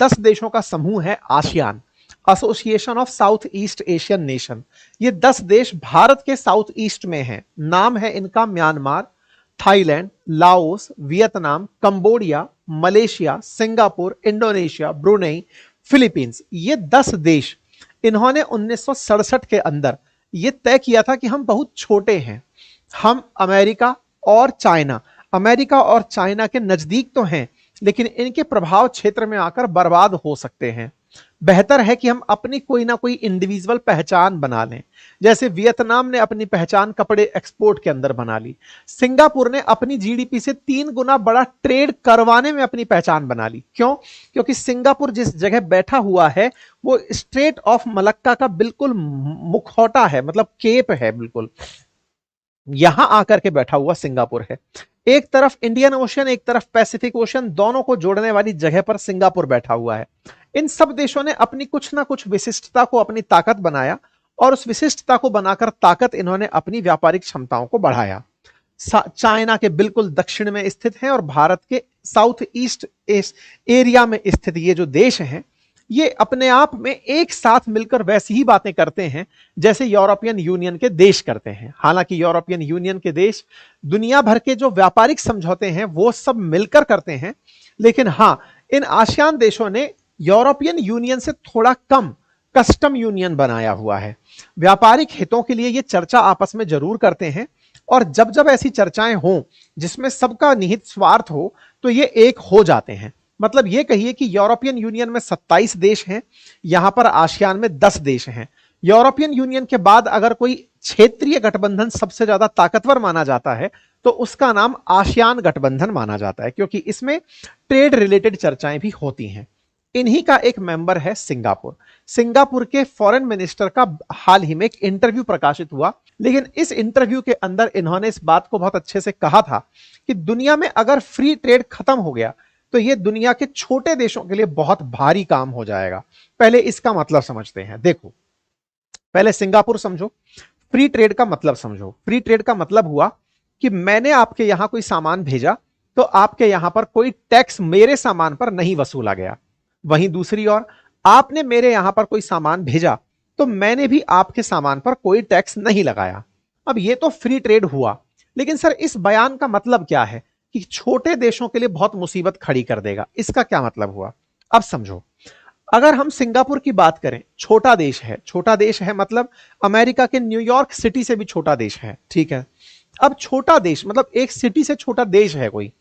10 देशों का समूह है ASEAN, association of south east Asian nation. ये 10 देश भारत के साउथ ईस्ट में हैं। नाम है इनका Myanmar, Thailand, Laos, Vietnam, Cambodia, Malaysia, Singapore, Indonesia, Brunei, Philippines. ये 10 देश इन्होंने 1967 के अंदर ये तय किया था कि हम बहुत छोटे हैं, हम अमेरिका और चाइना के नजदीक तो हैं, लेकिन इनके प्रभाव क्षेत्र में आकर बर्बाद हो सकते हैं। बेहतर है कि हम अपनी कोई ना कोई इंडिविजुअल पहचान बना लें। जैसे वियतनाम ने अपनी पहचान कपड़े एक्सपोर्ट के अंदर बना ली, सिंगापुर ने अपनी जीडीपी से 3 गुना बड़ा ट्रेड करवाने में अपनी पहचान बना ली। क्यों? क्योंकि सिंगापुर जिस जगह बैठा हुआ है वो स्ट्रेट ऑफ मलक्का का बिल्कुल मुखौटा है, मतलब केप है, बिल्कुल यहां आकर के बैठा हुआ सिंगापुर है। एक तरफ इंडियन ओशन, एक तरफ पैसिफिक ओशन, दोनों को जोड़ने वाली जगह पर सिंगापुर बैठा हुआ है। इन सब देशों ने अपनी कुछ ना कुछ विशिष्टता को अपनी ताकत बनाया और उस विशिष्टता को बनाकर ताकत इन्होंने अपनी व्यापारिक क्षमताओं को बढ़ाया। चाइना के बिल्कुल दक्षिण में स्थित है और भारत के साउथ ईस्ट एरिया में स्थित ये जो देश हैं, ये अपने आप में एक साथ मिलकर वैसी ही बातें करते हैं जैसे यूरोपियन यूनियन के देश करते हैं। हालांकि यूरोपियन यूनियन के देश दुनिया भर के जो व्यापारिक समझौते हैं वो सब मिलकर करते हैं, लेकिन हां, इन आसियान देशों ने यूरोपियन यूनियन से थोड़ा कम कस्टम यूनियन बनाया हुआ है। व्यापारिक हितों के लिए ये चर्चा आपस में जरूर करते हैं और जब जब ऐसी चर्चाएं हों जिसमें सबका निहित स्वार्थ हो तो ये एक हो जाते हैं। मतलब ये कहिए कि यूरोपियन यूनियन में 27 देश हैं, यहां पर आसियान में 10 देश हैं। यूरोपियन यूनियन के बाद अगर कोई क्षेत्रीय गठबंधन सबसे ज्यादा ताकतवर माना जाता है तो उसका नाम आसियान गठबंधन माना जाता है, क्योंकि इसमें ट्रेड रिलेटेड चर्चाएं भी होती हैं। इन्हीं का एक मेंबर है सिंगापुर। सिंगापुर के फॉरेन मिनिस्टर का हाल ही में एक इंटरव्यू प्रकाशित हुआ, लेकिन इस इंटरव्यू के अंदर इन्होंने इस बात को बहुत अच्छे से कहा था कि दुनिया में अगर फ्री ट्रेड खत्म हो गया तो यह दुनिया के छोटे देशों के लिए बहुत भारी काम हो जाएगा। पहले इसका मतलब समझते हैं। देखो, पहले सिंगापुर समझो, फ्री ट्रेड का मतलब समझो। फ्री ट्रेड का मतलब हुआ कि मैंने आपके यहां कोई सामान भेजा तो आपके यहां पर कोई टैक्स मेरे सामान पर नहीं वसूला गया। वहीं दूसरी ओर आपने मेरे यहां पर कोई सामान भेजा तो मैंने भी आपके सामान पर कोई टैक्स नहीं लगाया। अब यह तो फ्री ट्रेड हुआ, लेकिन सर इस बयान का मतलब क्या है कि छोटे देशों के लिए बहुत मुसीबत खड़ी कर देगा। इसका क्या मतलब हुआ? अब समझो, अगर हम सिंगापुर की बात करें, छोटा देश है मतलब अमेरिका के न्यूयॉर्क सिटी से भी छोटा देश है, ठीक है। अब छोटा देश मतलब एक सिटी से छोटा देश है कोई।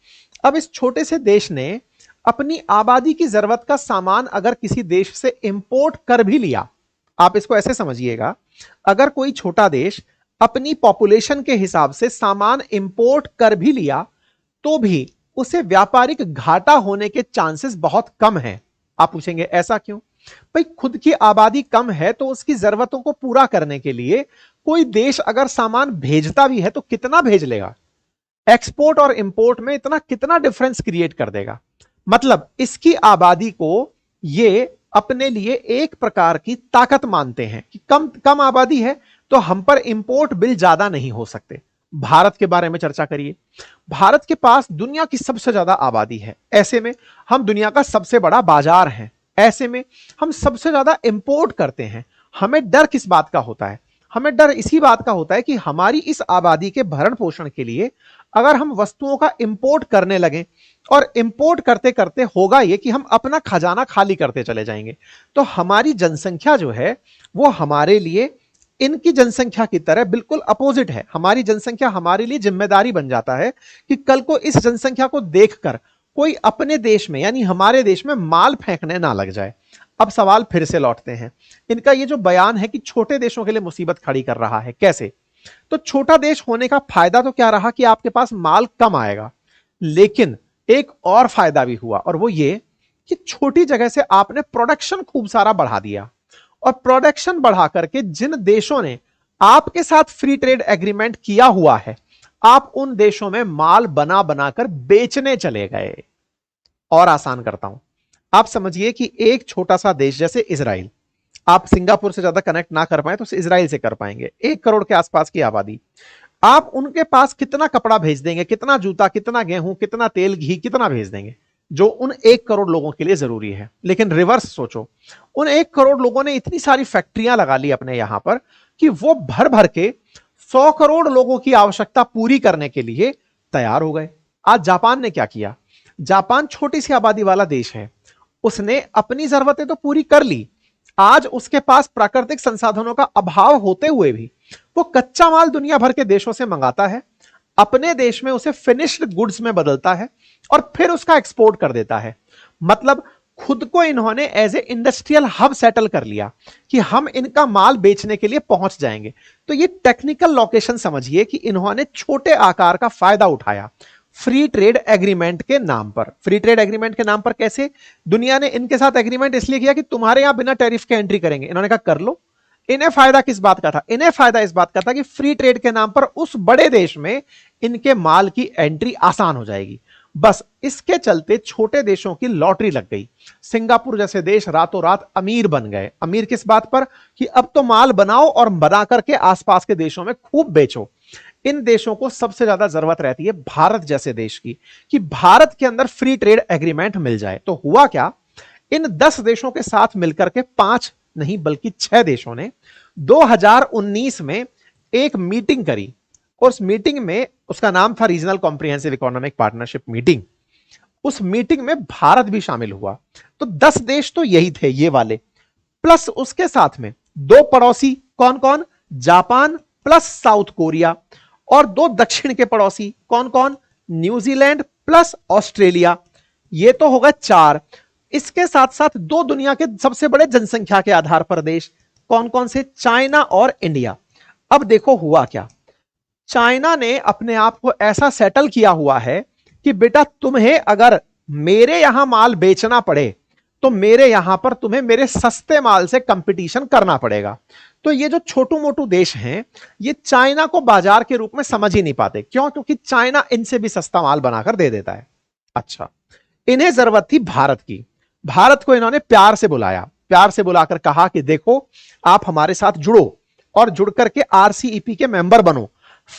अब इस छोटे से देश ने अपनी आबादी की जरूरत का सामान अगर किसी देश से इंपोर्ट कर भी लिया, आप इसको ऐसे समझिएगा, अगर कोई छोटा देश अपनी पॉपुलेशन के हिसाब से सामान इंपोर्ट कर भी लिया तो भी उसे व्यापारिक घाटा होने के चांसेस बहुत कम हैं। आप पूछेंगे ऐसा क्यों? भाई, खुद की आबादी कम है तो उसकी जरूरतों को पूरा करने के लिए कोई देश अगर सामान भेजता भी है तो कितना भेज लेगा? एक्सपोर्ट और इंपोर्ट में इतना कितना डिफरेंस क्रिएट कर देगा? मतलब इसकी आबादी को ये अपने लिए एक प्रकार की ताकत मानते हैं कि कम आबादी है तो हम पर इंपोर्ट बिल ज्यादा नहीं हो सकते। भारत के बारे में चर्चा करिए। भारत के पास दुनिया की सबसे ज्यादा आबादी है, ऐसे में हम दुनिया का सबसे बड़ा बाजार हैं, ऐसे में हम सबसे ज्यादा इंपोर्ट करते हैं। हमें डर किस बात का होता है? हमें डर इसी बात का होता है कि हमारी इस आबादी के भरण पोषण के लिए अगर हम वस्तुओं का इंपोर्ट करने लगे और इंपोर्ट करते करते होगा ये कि हम अपना खजाना खाली करते चले जाएंगे, तो हमारी जनसंख्या जो है वो हमारे लिए इनकी जनसंख्या की तरह बिल्कुल अपोजिट है। हमारी जनसंख्या हमारे लिए जिम्मेदारी बन जाता है कि कल को इस जनसंख्या को देखकर कोई अपने देश में यानी हमारे देश में माल फेंकने ना लग जाए। अब सवाल फिर से लौटते हैं, इनका ये जो बयान है कि छोटे देशों के लिए मुसीबत खड़ी कर रहा है, कैसे? तो छोटा देश होने का फायदा तो क्या रहा कि आपके पास माल कम आएगा, लेकिन एक और फायदा भी हुआ और वो ये कि छोटी जगह से आपने प्रोडक्शन खूब सारा बढ़ा दिया और प्रोडक्शन बढ़ा करके जिन देशों ने आपके साथ फ्री ट्रेड एग्रीमेंट किया हुआ है, आप उन देशों में माल बना बनाकर बेचने चले गए। और आसान करता हूं, आप समझिए कि एक छोटा सा देश जैसे इजराइल, आप सिंगापुर से ज्यादा कनेक्ट ना कर पाए तो इजराइल से कर पाएंगे, 1 करोड़ के आसपास की आबादी। आप उनके पास कितना कपड़ा भेज देंगे, कितना जूता, कितना गेहूं, कितना तेल, घी, कितना भेज देंगे? जो उन 1 करोड़ लोगों के लिए जरूरी है। लेकिन रिवर्स सोचो, उन 1 करोड़ लोगों ने इतनी सारी फैक्ट्रियां लगा ली अपने यहां पर कि वो भर भर के 100 करोड़ लोगों की आवश्यकता पूरी करने के लिए तैयार हो गए। आज जापान ने क्या किया? जापान छोटी सी आबादी वाला देश है, उसने अपनी जरूरतें तो पूरी कर ली। आज उसके पास प्राकृतिक संसाधनों का अभाव होते हुए भी वो कच्चा माल दुनिया भर के देशों से मंगाता है, अपने देश में उसे फिनिश्ड गुड्स में बदलता है और फिर उसका एक्सपोर्ट कर देता है। मतलब खुद को इन्होंने as a industrial hub settle कर लिया कि हम इनका माल बेचने के लिए पहुंच जाएंगे। तो ये टेक्निकल लोकेशन समझिए कि इन्होंने छोटे आकार का फायदा उठाया फ्री ट्रेड एग्रीमेंट के नाम पर। फ्री ट्रेड एग्रीमेंट के नाम पर कैसे? दुनिया ने इनके साथ एग्रीमेंट इसलिए किया कि तुम्हारे यहां बिना टैरिफ के एंट्री करेंगे। इन्होंने कहा कर लो। इन्हें फायदा किस बात का था? इन्हें फायदा इस बात का था कि फ्री ट्रेड के नाम पर उस बड़े देश में इनके माल की एंट्री आसान हो जाएगी। बस इसके चलते छोटे देशों की लॉटरी लग गई। सिंगापुर जैसे देश रातों रात अमीर बन गए। अमीर किस बात पर? कि अब तो माल बनाओ और बना करके आसपास के देशों में खूब बेचो। इन देशों को सबसे ज्यादा जरूरत रहती है भारत जैसे देश की, कि भारत के अंदर फ्री ट्रेड एग्रीमेंट मिल जाए। तो हुआ क्या? इन 10 देशों के साथ मिलकर के 5 नहीं बल्कि 6 देशों ने 2019 में एक मीटिंग करी और उस मीटिंग में, उसका नाम था regional comprehensive economic partnership meeting. उस मीटिंग में भारत भी शामिल हुआ। तो 10 देश तो यही थे, ये वाले, प्लस उसके साथ में 2 पड़ोसी। कौन कौन? जापान प्लस साउथ कोरिया, और 2 दक्षिण के पड़ोसी। कौन कौन? New Zealand plus Australia. ये तो होगा 4। इसके साथ साथ 2 दुनिया के सबसे बड़े जनसंख्या के आधार पर देश। कौन कौन से? चाइना और इंडिया। अब देखो हुआ क्या, चाइना ने अपने आप को ऐसा सेटल किया हुआ है कि बेटा तुम्हें अगर मेरे यहां माल बेचना पड़े तो मेरे यहां पर तुम्हें मेरे सस्ते माल से कंपटीशन करना पड़ेगा। तो ये जो छोटू मोटू देश हैं, ये चाइना को बाजार के रूप में समझ ही नहीं पाते। क्यों? क्योंकि चाइना इनसे भी सस्ता माल बनाकर दे देता है। अच्छा, इन्हें जरूरत थी भारत की। भारत को इन्होंने प्यार से बुलाया, प्यार से बुलाकर कहा कि देखो आप हमारे साथ जुड़ो और जुड़ करके आरसीईपी के मेंबर बनो।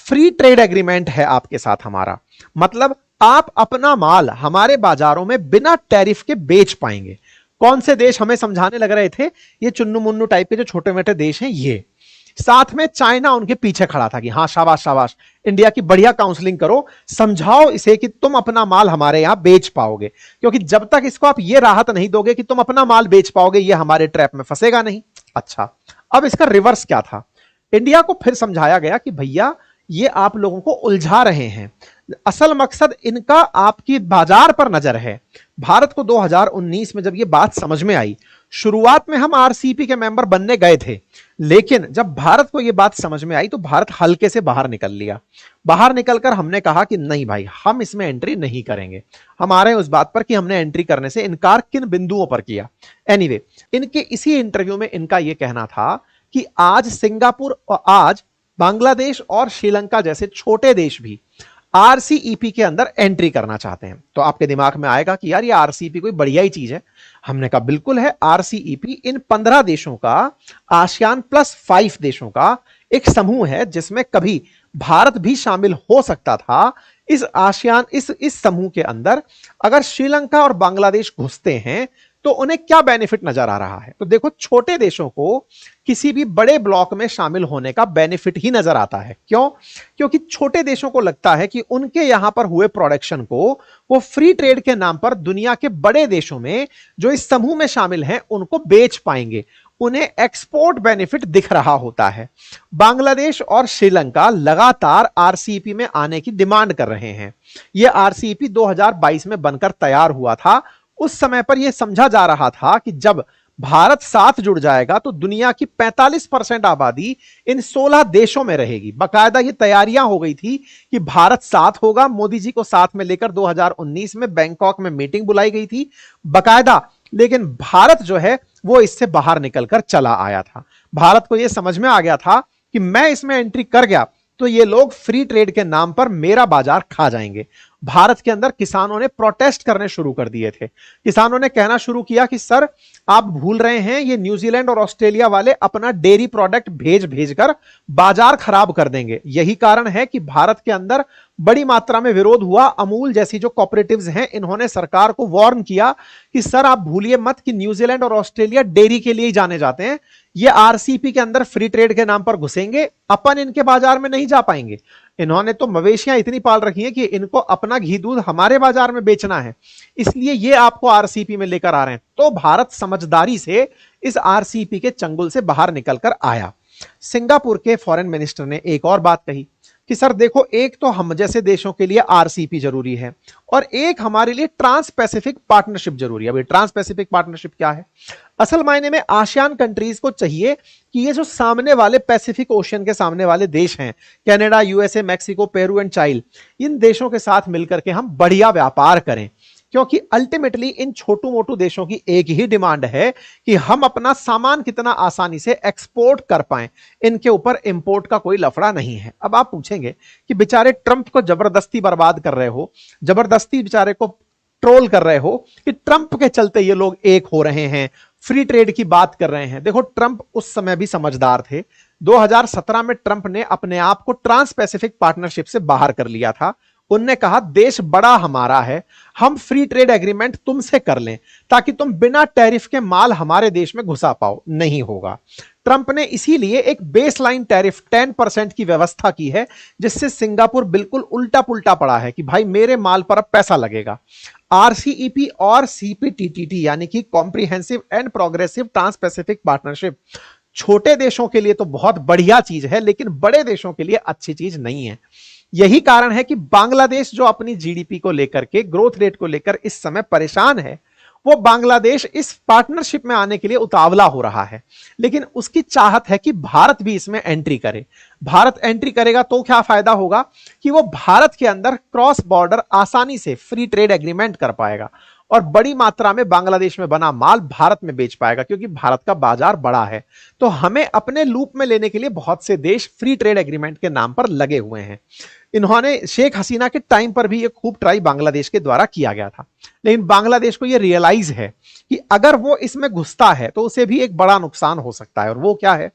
फ्री ट्रेड एग्रीमेंट है आपके साथ हमारा, मतलब आप अपना माल हमारे बाजारों में बिना टैरिफ के बेच पाएंगे। कौन से देश हमें समझाने लग रहे थे? ये चुन्नू मुन्नू टाइप के जो छोटे मोटे देश हैं ये। साथ में चाइना उनके पीछे खड़ा था कि हाँ शाबाश शाबाश, इंडिया की बढ़िया काउंसलिंग करो, समझाओ इसे कि तुम अपना माल हमारे यहां बेच पाओगे, क्योंकि जब तक इसको आप ये राहत नहीं दोगे कि तुम अपना माल बेच पाओगे, ये हमारे ट्रैप में फंसेगा नहीं। अच्छा, अब इसका रिवर्स क्या था? इंडिया को फिर समझाया गया कि भैया ये आप लोगों को उलझा रहे हैं, असल मकसद इनका आपकी बाजार पर नजर है। भारत को 2019 में जब ये बात समझ में आई, शुरुआत में हम आरसीईपी के मेंबर बनने गए थे, लेकिन जब भारत को ये बात समझ में आई तो भारत हल्के से बाहर निकल लिया। बाहर निकलकर हमने कहा कि नहीं भाई, हम इसमें एंट्री नहीं करेंगे। हम आ रहे हैं उस बात पर कि हमने एंट्री करने से इनकार किन बिंदुओं पर किया। एनीवे, इनके इसी इंटरव्यू में इनका यह कहना था कि आज सिंगापुर और आज बांग्लादेश और श्रीलंका जैसे छोटे देश भी आरसीईपी के अंदर एंट्री करना चाहते हैं। तो आपके दिमाग में आएगा कि यार ये आरसीईपी कोई बढ़िया ही चीज है। हमने कहा बिल्कुल है, आरसीईपी इन 15 देशों का, आसियान प्लस 5 देशों का एक समूह है जिसमें कभी भारत भी शामिल हो सकता था। इस आसियान इस समूह के अंदर अगर श्रीलंका और बांग्लादेश घुसते हैं तो उन्हें क्या बेनिफिट नजर आ रहा है? तो देखो, छोटे देशों को किसी भी बड़े ब्लॉक में शामिल होने का बेनिफिट ही नजर आता है। क्यों? क्योंकि छोटे देशों को लगता है कि उनके यहां पर हुए प्रोडक्शन को वो फ्री ट्रेड के नाम पर दुनिया के बड़े देशों में जो इस समूह में शामिल हैं उनको बेच पाएंगे, उन्हें एक्सपोर्ट बेनिफिट दिख रहा होता है। बांग्लादेश और श्रीलंका लगातार आरसीईपी में आने की डिमांड कर रहे हैं। यह आरसीईपी 2022 में बनकर तैयार हुआ था। उस समय पर यह समझा जा रहा था कि जब भारत साथ जुड़ जाएगा तो दुनिया की 45% आबादी इन 16 देशों में रहेगी। बाकायदा ये तैयारियां हो गई थी कि भारत साथ होगा। मोदी जी को साथ में लेकर 2019 में बैंकॉक में मीटिंग बुलाई गई थी बाकायदा, लेकिन भारत जो है वो इससे बाहर निकलकर चला आया था। भारत को यह समझ में आ गया था कि मैं इसमें एंट्री कर गया तो ये लोग फ्री ट्रेड के नाम पर मेरा बाजार खा जाएंगे भारत के अंदर किसानों ने प्रोटेस्ट करने शुरू कर दिए थे। किसानों ने कहना शुरू किया कि सर आप भूल रहे हैं, ये न्यूजीलैंड और ऑस्ट्रेलिया वाले अपना डेयरी प्रोडक्ट भेज भेज कर बाजार खराब कर देंगे। यही कारण है कि भारत के अंदर बड़ी मात्रा में विरोध हुआ। अमूल जैसी जो कॉपरेटिव्स हैं, इन्होंने सरकार को वार्न किया कि सर आप भूलिए मत कि न्यूजीलैंड और ऑस्ट्रेलिया डेयरी के लिए ही जाने जाते हैं, ये आरसीईपी के अंदर फ्री ट्रेड के नाम पर घुसेंगे, अपन इनके बाजार में नहीं जा पाएंगे। इन्होंने तो मवेशियां इतनी पाल रखी हैं कि इनको अपना घी दूध हमारे बाजार में बेचना है, इसलिए ये आपको आरसीईपी में लेकर आ रहे हैं। तो भारत समझदारी से इस आरसीईपी के चंगुल से बाहर निकलकर आया। सिंगापुर के फॉरेन मिनिस्टर ने एक और बात कही कि सर देखो, एक तो हम जैसे देशों के लिए आरसीईपी जरूरी है और एक हमारे लिए ट्रांस पैसिफिक पार्टनरशिप जरूरी है। अभी ट्रांस पैसिफिक पार्टनरशिप क्या है? असल मायने में आसियान कंट्रीज को चाहिए कि ये जो सामने वाले पैसिफिक ओशियन के सामने वाले देश हैं, Canada, USA, Mexico, Peru and चाइल, इन देशों के साथ मिलकर के हम बढ़िया व्यापार करें, क्योंकि अल्टीमेटली इन छोटू मोटू देशों की एक ही डिमांड है कि हम अपना सामान कितना आसानी से एक्सपोर्ट कर पाएं, इनके ऊपर इंपोर्ट का कोई लफड़ा नहीं है। अब आप पूछेंगे कि बेचारे ट्रंप को जबरदस्ती बर्बाद कर रहे हो, जबरदस्ती बेचारे को ट्रोल कर रहे हो कि ट्रंप के चलते ये लोग एक हो रहे हैं, फ्री ट्रेड की बात कर रहे हैं। देखो, ट्रंप उस समय भी समझदार थे। 2017 में ट्रंप ने अपने आप को ट्रांस पैसिफिक पार्टनरशिप से बाहर कर लिया था। उनने कहा देश बड़ा हमारा है, हम फ्री ट्रेड एग्रीमेंट तुमसे कर लें ताकि तुम बिना टैरिफ के माल हमारे देश में घुसा पाओ। नहीं होगा। ट्रंप ने इसीलिए एक बेसलाइन टैरिफ 10% की व्यवस्था की है, जिससे सिंगापुर बिल्कुल उल्टा पुल्टा पड़ा है कि भाई मेरे माल पर अब पैसा लगेगा। आरसीईपी और सीपीटीटीटी यानी कि comprehensive and progressive trans Pacific partnership छोटे देशों के लिए तो बहुत बढ़िया चीज है, लेकिन बड़े देशों के लिए अच्छी चीज नहीं है। यही कारण है कि बांग्लादेश जो अपनी जीडीपी को लेकर के, ग्रोथ रेट को लेकर इस समय परेशान है, वो बांग्लादेश इस पार्टनरशिप में आने के लिए उतावला हो रहा है। लेकिन उसकी चाहत है कि भारत भी इसमें एंट्री करे। भारत एंट्री करेगा तो क्या फायदा होगा कि वो भारत के अंदर क्रॉस बॉर्डर आसानी से फ्री ट्रेड एग्रीमेंट कर पाएगा और बड़ी मात्रा में बांग्लादेश में बना माल भारत में बेच पाएगा, क्योंकि भारत का बाजार बड़ा है। तो हमें अपने लूप में लेने के लिए बहुत से देश फ्री ट्रेड एग्रीमेंट के नाम पर लगे हुए हैं। इन्होंने शेख हसीना के टाइम पर भी ये खूब ट्राई बांग्लादेश के द्वारा किया गया था, लेकिन बांग्लादेश को ये रियलाइज है कि अगर वो इसमें घुसता है तो उसे भी एक बड़ा नुकसान हो सकता है। और वो क्या है?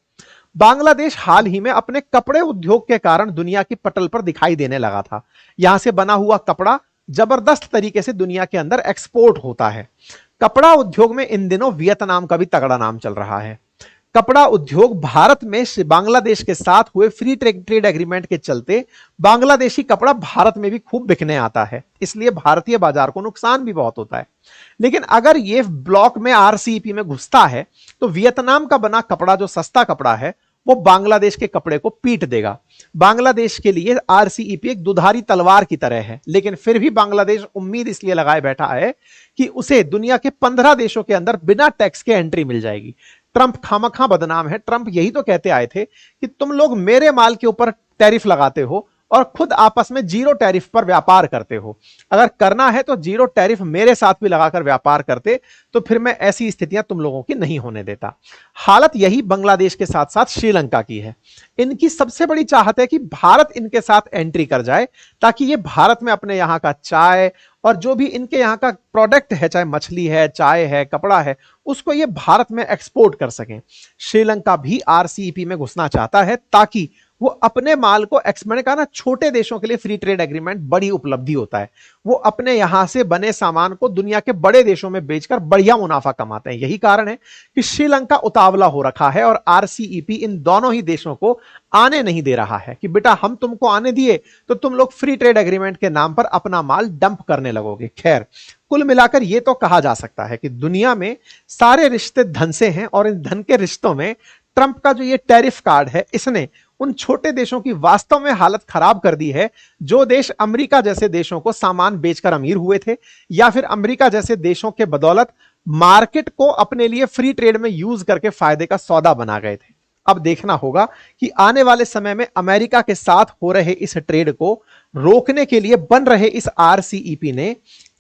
बांग्लादेश हाल ही में अपने कपड़े उद्योग के कारण दुनिया की पटल पर दिखाई देने लगा था। यहां से बना हुआ कपड़ा जबरदस्त तरीके से दुनिया के अंदर एक्सपोर्ट होता है। कपड़ा उद्योग में इन दिनों वियतनाम का भी तगड़ा नाम चल रहा है। कपड़ा उद्योग भारत में बांग्लादेश के साथ हुए फ्री ट्रेड एग्रीमेंट के चलते बांग्लादेशी कपड़ा भारत में भी खूब बिकने आता है, इसलिए भारतीय बाजार को नुकसान भी बहुत होता है। लेकिन अगर ये ब्लॉक में आरसीईपी में घुसता है तो वियतनाम का बना कपड़ा जो सस्ता कपड़ा है वो बांग्लादेश के कपड़े को पीट देगा। बांग्लादेश के लिए आरसीईपी एक दुधारी तलवार की तरह है, लेकिन फिर भी बांग्लादेश उम्मीद इसलिए लगाए बैठा है कि उसे दुनिया के 15 देशों के अंदर बिना टैक्स के एंट्री मिल जाएगी। ट्रंप खामखा बदनाम है। ट्रंप यही तो कहते आए थे कि तुम लोग मेरे माल के ऊपर टैरिफ लगाते हो और खुद आपस में जीरो टैरिफ पर व्यापार करते हो। अगर करना है तो जीरो टैरिफ मेरे साथ भी लगाकर व्यापार करते, तो फिर मैं ऐसी स्थितियां तुम लोगों की नहीं होने देता। हालत यही बांग्लादेश के साथ साथ श्रीलंका की है। इनकी सबसे बड़ी चाहत है कि भारत इनके साथ एंट्री कर जाए, ताकि ये भारत में अपने यहाँ का चाय और जो भी इनके यहाँ का प्रोडक्ट है, चाहे मछली है, चाय है, कपड़ा है, उसको ये भारत में एक्सपोर्ट कर सकें। श्रीलंका भी आरसीईपी में घुसना चाहता है ताकि वो अपने माल को मैंने कहा ना, छोटे देशों के लिए फ्री ट्रेड एग्रीमेंट बड़ी उपलब्धि होता है। वो अपने यहां से बने सामान को दुनिया के बड़े देशों में बेचकर बढ़िया मुनाफा कमाते हैं। यही कारण है कि श्रीलंका उतावला हो रखा है और आरसीईपी इन दोनों ही देशों को आने नहीं दे रहा है कि बेटा हम तुमको आने दिए तो तुम लोग फ्री ट्रेड एग्रीमेंट के नाम पर अपना माल डंप करने लगोगे। खैर, कुल मिलाकर यह तो कहा जा सकता है कि दुनिया में सारे रिश्ते धन से हैं और इन धन के रिश्तों में ट्रंप का जो ये टैरिफ कार्ड है, इसने उन छोटे देशों की वास्तव में हालत खराब कर दी है, जो देश अमेरिका जैसे देशों को सामान बेचकर अमीर हुए थे या फिर अमेरिका जैसे देशों के बदौलत मार्केट को अपने लिए फ्री ट्रेड में यूज करके फायदे का सौदा बना गए थे। अब देखना होगा कि आने वाले समय में अमेरिका के साथ हो रहे इस ट्रेड को रोकने के लिए बन रहे इस आरसीईपी ने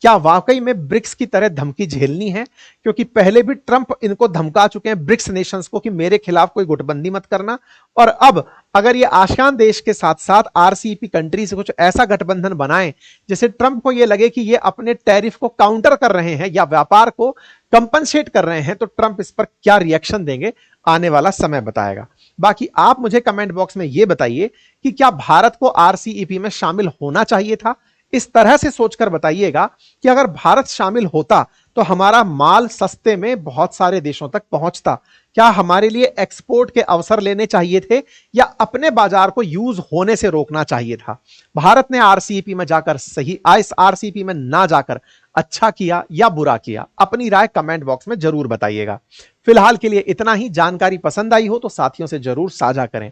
क्या वाकई में ब्रिक्स की तरह धमकी झेलनी है? क्योंकि पहले भी ट्रंप इनको धमका चुके हैं ब्रिक्स नेशंस को कि मेरे खिलाफ कोई गुटबंदी मत करना, और अब अगर ये आसियान देश के साथ साथ आरसीईपी कंट्री से कुछ ऐसा गठबंधन बनाएं जिससे ट्रंप को ये लगे कि ये अपने टैरिफ को काउंटर कर रहे हैं या व्यापार को कंपनसेट कर रहे हैं, तो ट्रंप इस पर क्या रिएक्शन देंगे आने वाला समय बताएगा। बाकी आप मुझे कमेंट बॉक्स में यह बताइए कि क्या भारत को आरसीईपी में शामिल होना चाहिए था? इस तरह से सोचकर बताइएगा कि अगर भारत शामिल होता तो हमारा माल सस्ते में बहुत सारे देशों तक पहुंचता। क्या हमारे लिए एक्सपोर्ट के अवसर लेने चाहिए थे या अपने बाजार को यूज होने से रोकना चाहिए था? भारत ने आरसीईपी में जाकर सही, इस आरसीईपी में ना जाकर अच्छा किया या बुरा किया? अपनी राय कमेंट बॉक्स में जरूर बताइएगा। फिलहाल के लिए इतना ही। जानकारी पसंद आई हो तो साथियों से जरूर साझा करें।